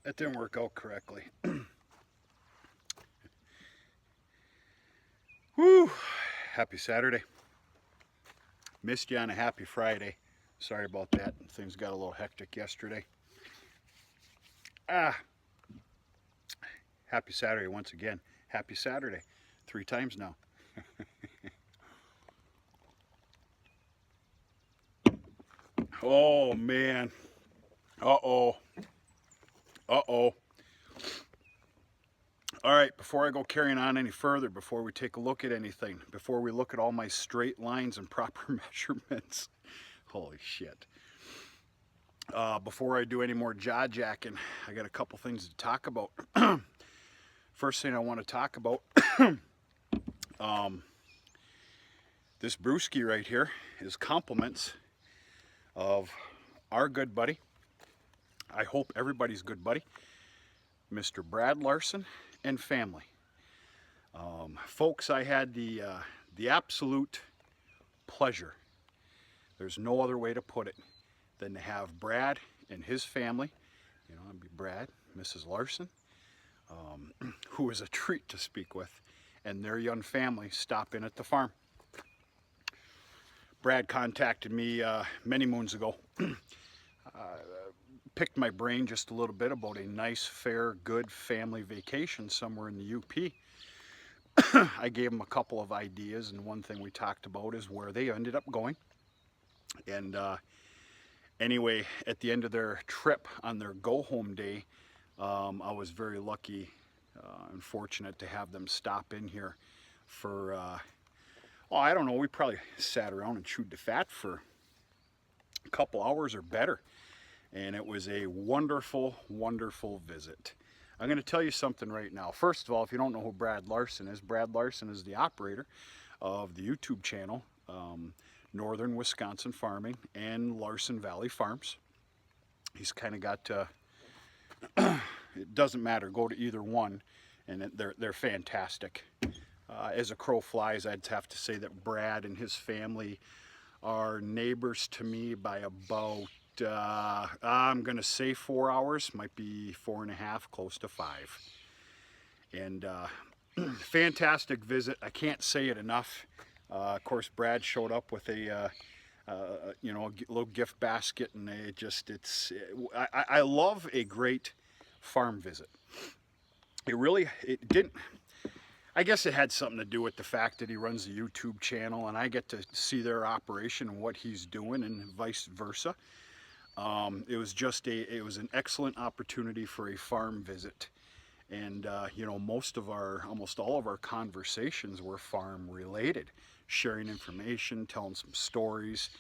That didn't work out correctly. Whew. Happy Saturday. Missed you on a happy Friday. Sorry about that. Things got a little hectic yesterday. Ah, happy Saturday once again. Happy Saturday. 3 times now. Oh, man. Uh-oh. Uh-oh. All right, before I go carrying on any further, before we take a look at anything, before we look at all my straight lines and proper measurements, holy shit. Before I do any more jaw jacking, I got a couple things to talk about. First thing I want to talk about, this brewski right here is compliments of our good buddy. I hope everybody's good buddy, Mr. Brad Larson and family. Folks, I had the absolute pleasure, there's no other way to put it, than to have Brad and his family, you know, it'd be Brad, Mrs. Larson, who is a treat to speak with, and their young family stop in at the farm. Brad contacted me many moons ago, picked my brain just a little bit about a nice, fair, good family vacation somewhere in the UP. I gave him a couple of ideas, and one thing we talked about is where they ended up going. And anyway, at the end of their trip on their go-home day, I was very lucky and fortunate to have them stop in here for, well, I don't know, we probably sat around and chewed the fat for a couple hours or better. And it was a wonderful, wonderful visit. I'm going to tell you something right now. First of all, if you don't know who Brad Larson is the operator of the YouTube channel, Northern Wisconsin Farming and Larson Valley Farms. He's kind of got, it doesn't matter, go to either one, and they're fantastic. As a crow flies, I'd have to say that Brad and his family are neighbors to me by about, I'm going to say 4 hours, might be 4.5, close to 5. And fantastic visit. I can't say it enough. Of course, Brad showed up with a, you know, a little gift basket, and I love a great farm visit. It didn't, I guess it had something to do with the fact that he runs the YouTube channel, and I get to see their operation and what he's doing, and vice versa. It was an excellent opportunity for a farm visit. And, you know, almost all of our conversations were farm related, sharing information, telling some stories.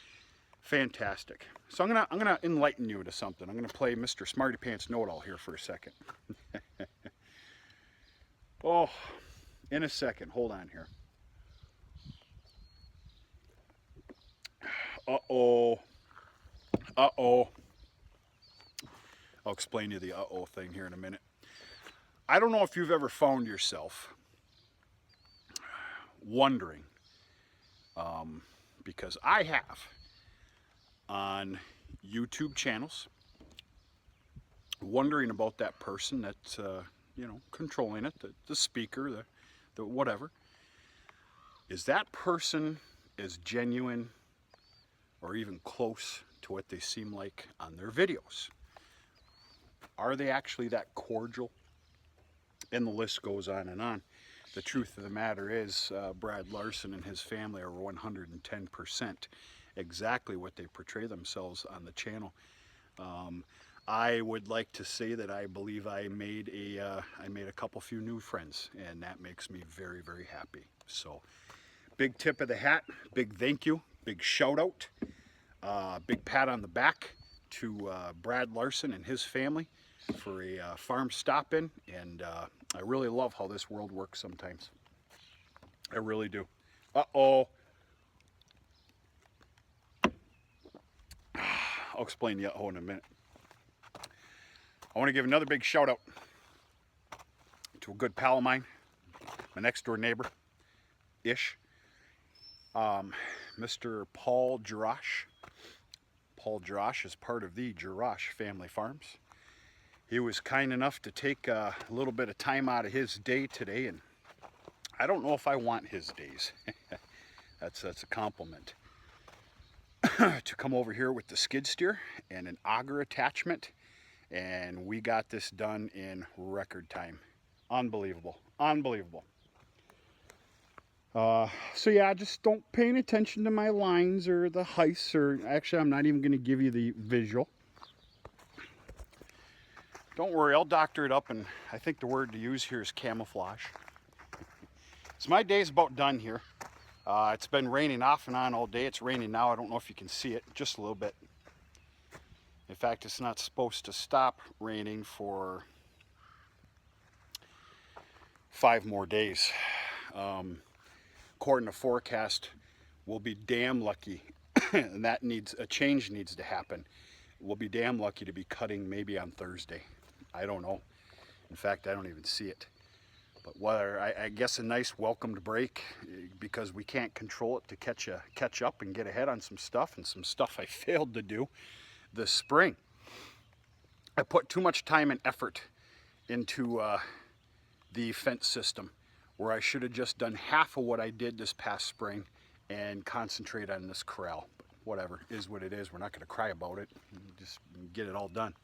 Fantastic. So I'm gonna enlighten you to something. I'm gonna play Mr. Smarty Pants Know-It-All here for a second. Oh, in a second. Hold on here. Uh-oh. Uh-oh. I'll explain to you the uh-oh thing here in a minute. I don't know if you've ever found yourself wondering, because I have, on YouTube channels, wondering about that person that's, you know, controlling it, the speaker, the whatever. Is that person as genuine or even close to what they seem like on their videos? Are they actually that cordial? And the list goes on and on. The truth of the matter is, Brad Larson and his family are 110% exactly what they portray themselves on the channel. I would like to say that I believe I made a few new friends, and that makes me very, very happy. So, big tip of the hat, big thank you, big shout out, big pat on the back to Brad Larson and his family for a farm stop-in, and I really love how this world works sometimes. I really do. Uh-oh. I'll explain the uh-oh in a minute. I want to give another big shout out to a good pal of mine, my next door neighbor-ish, Mr. Paul Jarash. Paul Jarash is part of the Jarash Family Farms. he was kind enough to take a little bit of time out of his day today, and I don't know if I want his days. That's a compliment. To come over here with the skid steer and an auger attachment, and we got this done in record time. Unbelievable, unbelievable. So yeah, just don't pay any attention to my lines or the heights, or actually I'm not even going to give you the visual. Don't worry, I'll doctor it up, and I think the word to use here is camouflage. So my day's about done here. It's been raining off and on all day. It's raining now. I don't know if you can see it, just a little bit. In fact, it's not supposed to stop raining for 5 more days. According to forecast, we'll be damn lucky, and that a change needs to happen. We'll be damn lucky to be cutting maybe on Thursday. I don't know. In fact, I don't even see it. But whether I guess a nice welcomed break, because we can't control it, to catch up and get ahead on some stuff, and some stuff I failed to do this spring. I put too much time and effort into the fence system, where I should have just done half of what I did this past spring and concentrate on this corral. But whatever, is what it is. We're not going to cry about it. Just get it all done.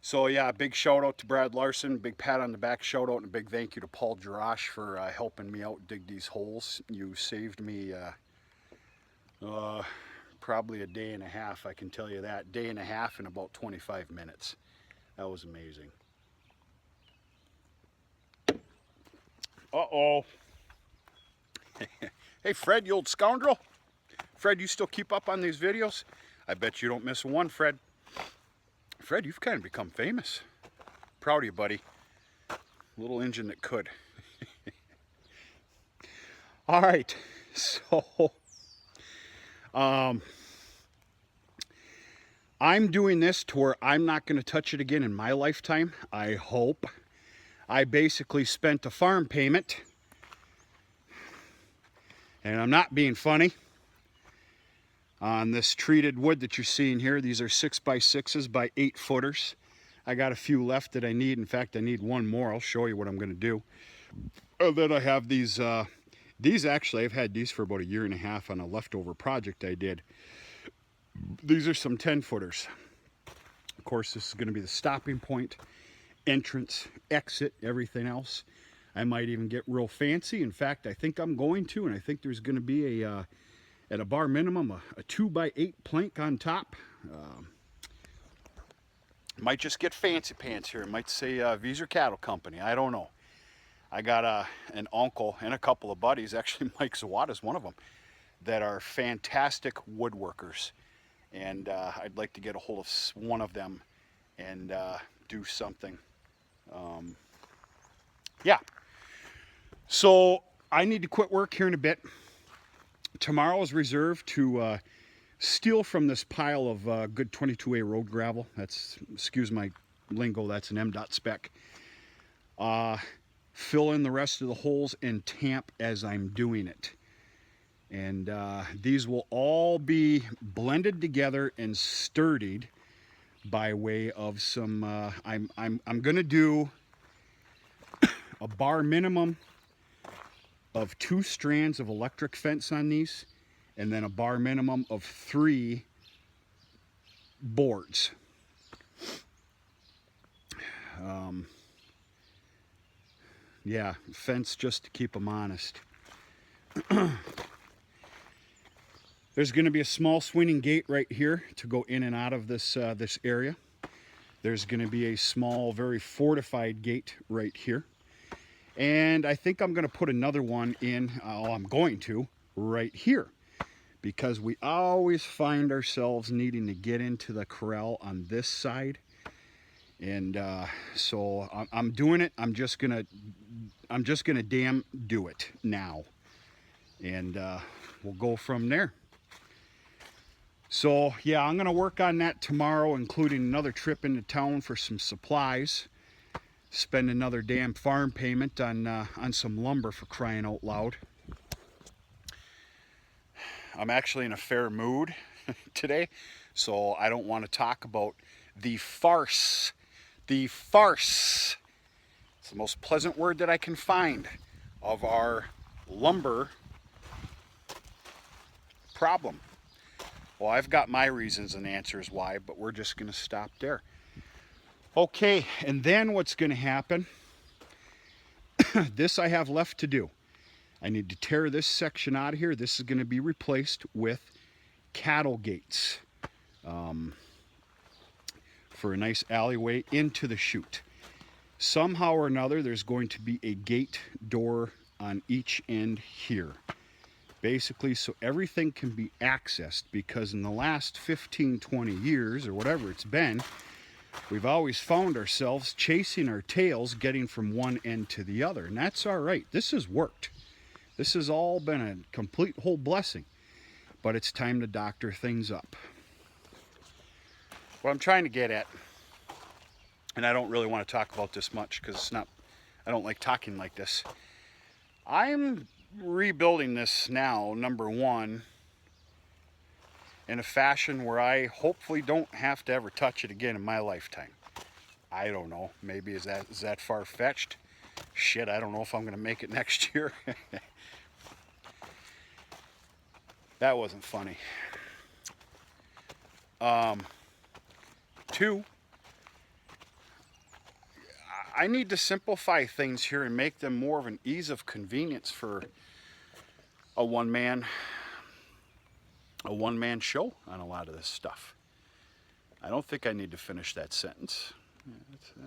So yeah, big shout out to Brad Larson, big pat on the back shout out, and a big thank you to Paul Jarash for helping me out dig these holes. You saved me probably a day and a half, I can tell you that. Day and a half in about 25 minutes. That was amazing. Uh-oh. Hey Fred, you old scoundrel. Fred, you still keep up on these videos? I bet you don't miss one, Fred. Fred, you've kind of become famous. Proud of you, buddy. Little engine that could. All right, so I'm doing this to where I'm not going to touch it again in my lifetime, I hope. I basically spent a farm payment, and I'm not being funny, on this treated wood that you're seeing here. These are 6x6s by 8 footers. I got a few left that I need. In fact, I need one more. I'll show you what I'm going to do. And then I have these actually, I've had these for about a year and a half on a leftover project I did. These are some 10 footers. Of course, this is going to be the stopping point, entrance, exit, everything else. I might even get real fancy. In fact, I think I'm going to, and I think there's going to be at a bar minimum, a 2x8 plank on top. Might just get fancy pants here. It might say Vieser Cattle Company. I don't know. I got an uncle and a couple of buddies, actually Mike Zawada's one of them, that are fantastic woodworkers. And I'd like to get a hold of one of them and do something. Yeah. So I need to quit work here in a bit. Tomorrow is reserved to steal from this pile of good 22A road gravel. That's, excuse my lingo, that's an MDOT spec. Fill in the rest of the holes and tamp as I'm doing it. And these will all be blended together and sturdied by way of some, I'm gonna do a bar minimum of 2 strands of electric fence on these, and then a bar minimum of 3 boards. Yeah, fence just to keep them honest. There's going to be a small swinging gate right here to go in and out of this this area. There's going to be a small, very fortified gate right here. And I think I'm going to put another one in, I'm going to, right here. Because we always find ourselves needing to get into the corral on this side. And so I'm doing it. I'm just gonna damn do it now. And we'll go from there. So yeah, I'm gonna work on that tomorrow, including another trip into town for some supplies. Spend another damn farm payment on some lumber, for crying out loud. I'm actually in a fair mood today, so I don't want to talk about the farce the farce, it's the most pleasant word that I can find, of our lumber problem. Well, I've got my reasons and answers why, but we're just going to stop there. Okay, and then what's going to happen, this I have left to do. I need to tear this section out of here. This is going to be replaced with cattle gates for a nice alleyway into the chute. Somehow or another, there's going to be a gate door on each end here. Basically, so everything can be accessed, because in the last 15, 20 years, or whatever it's been, we've always found ourselves chasing our tails, getting from one end to the other. And that's all right. This has worked. This has all been a complete whole blessing. But it's time to doctor things up. What I'm trying to get at, and I don't really want to talk about this much because it's not, I don't like talking like this. I'm rebuilding this now, number one, in a fashion where I hopefully don't have to ever touch it again in my lifetime. I don't know. Maybe is that far-fetched? Shit, I don't know if I'm going to make it next year. That wasn't funny. Two, I need to simplify things here and make them more of an ease of convenience for a one-man show on a lot of this stuff. I don't think I need to finish that sentence.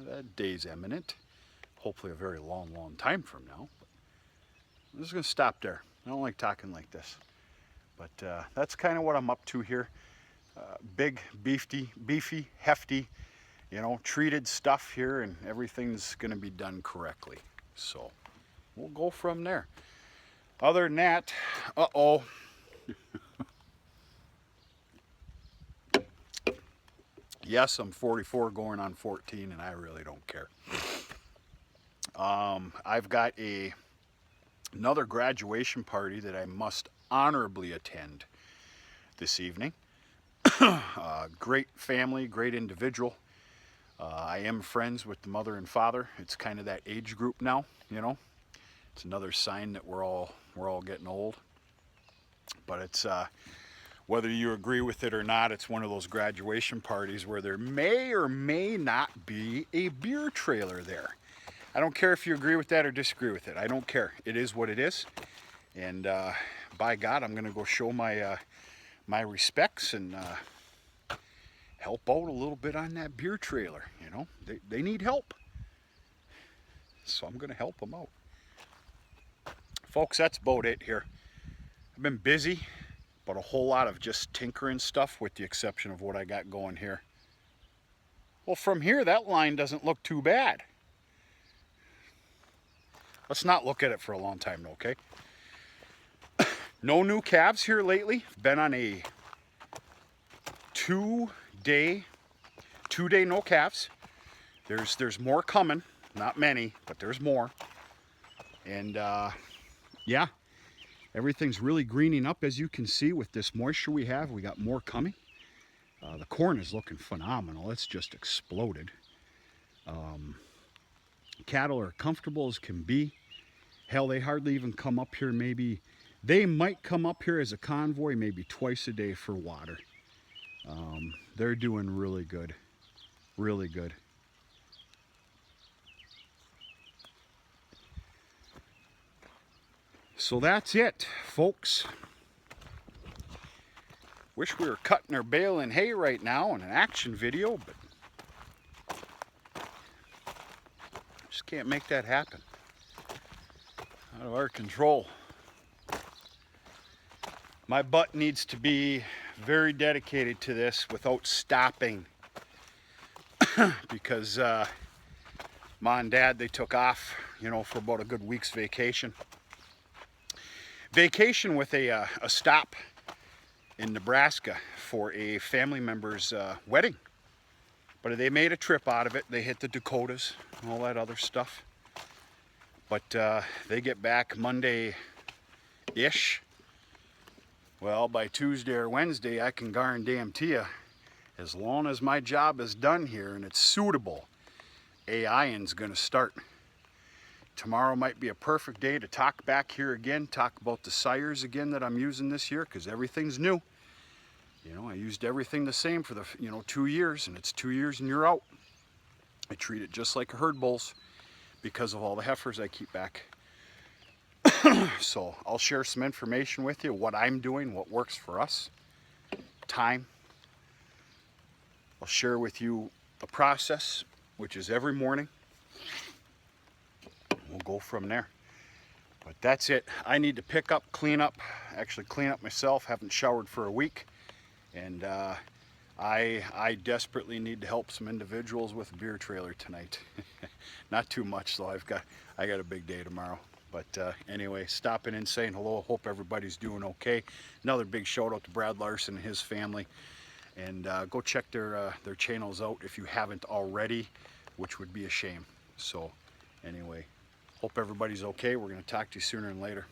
That day's imminent. Hopefully a very long, long time from now. I'm just going to stop there. I don't like talking like this. But that's kind of what I'm up to here. Big, beefy, hefty, you know, treated stuff here, and everything's going to be done correctly. So we'll go from there. Other than that, yes, I'm 44 going on 14, and I really don't care. I've got another graduation party that I must honorably attend this evening. Great family, great individual. I am friends with the mother and father. It's kind of that age group now, you know. It's another sign that we're all getting old. But it's whether you agree with it or not, it's one of those graduation parties where there may or may not be a beer trailer there. I don't care if you agree with that or disagree with it. I don't care. It is what it is. And by God, I'm going to go show my my respects and help out a little bit on that beer trailer. You know, they need help. So I'm going to help them out. Folks, that's about it here. I've been busy, but a whole lot of just tinkering stuff with the exception of what I got going here. Well, from here, that line doesn't look too bad. Let's not look at it for a long time, okay? No new calves here lately. Been on a two-day no calves. There's more coming. Not many, but there's more. And yeah, everything's really greening up, as you can see with this moisture we have. We got more coming. The corn is looking phenomenal. It's just exploded. Cattle are comfortable as can be. Hell, they hardly even come up here. Maybe they might come up here as a convoy maybe twice a day for water. They're doing really good. Really good. So that's it, folks. Wish we were cutting or baling hay right now in an action video, but just can't make that happen. Out of our control. My butt needs to be very dedicated to this without stopping. Because Mom and Dad, they took off, you know, for about a good week's vacation. Vacation with a stop in Nebraska for a family member's wedding. But they made a trip out of it. They hit the Dakotas and all that other stuff. But they get back Monday-ish. Well, by Tuesday or Wednesday, I can guarantee you, as long as my job is done here and it's suitable, AIing's gonna start. Tomorrow might be a perfect day to talk back here again, talk about the sires again that I'm using this year, because everything's new. You know, I used everything the same for the 2 years, and it's 2 years and you're out. I treat it just like a herd bulls because of all the heifers I keep back. So I'll share some information with you, what I'm doing, what works for us, time. I'll share with you a process, which is every morning. We'll go from there. But that's it. I need to pick up, clean up, actually clean up myself. Haven't showered for a week. And I desperately need to help some individuals with a beer trailer tonight. Not too much, though. I got a big day tomorrow. But anyway, stopping in, saying hello. Hope everybody's doing okay. Another big shout out to Brad Larson and his family. And go check their channels out if you haven't already, which would be a shame. So anyway, hope everybody's okay. We're going to talk to you sooner and later.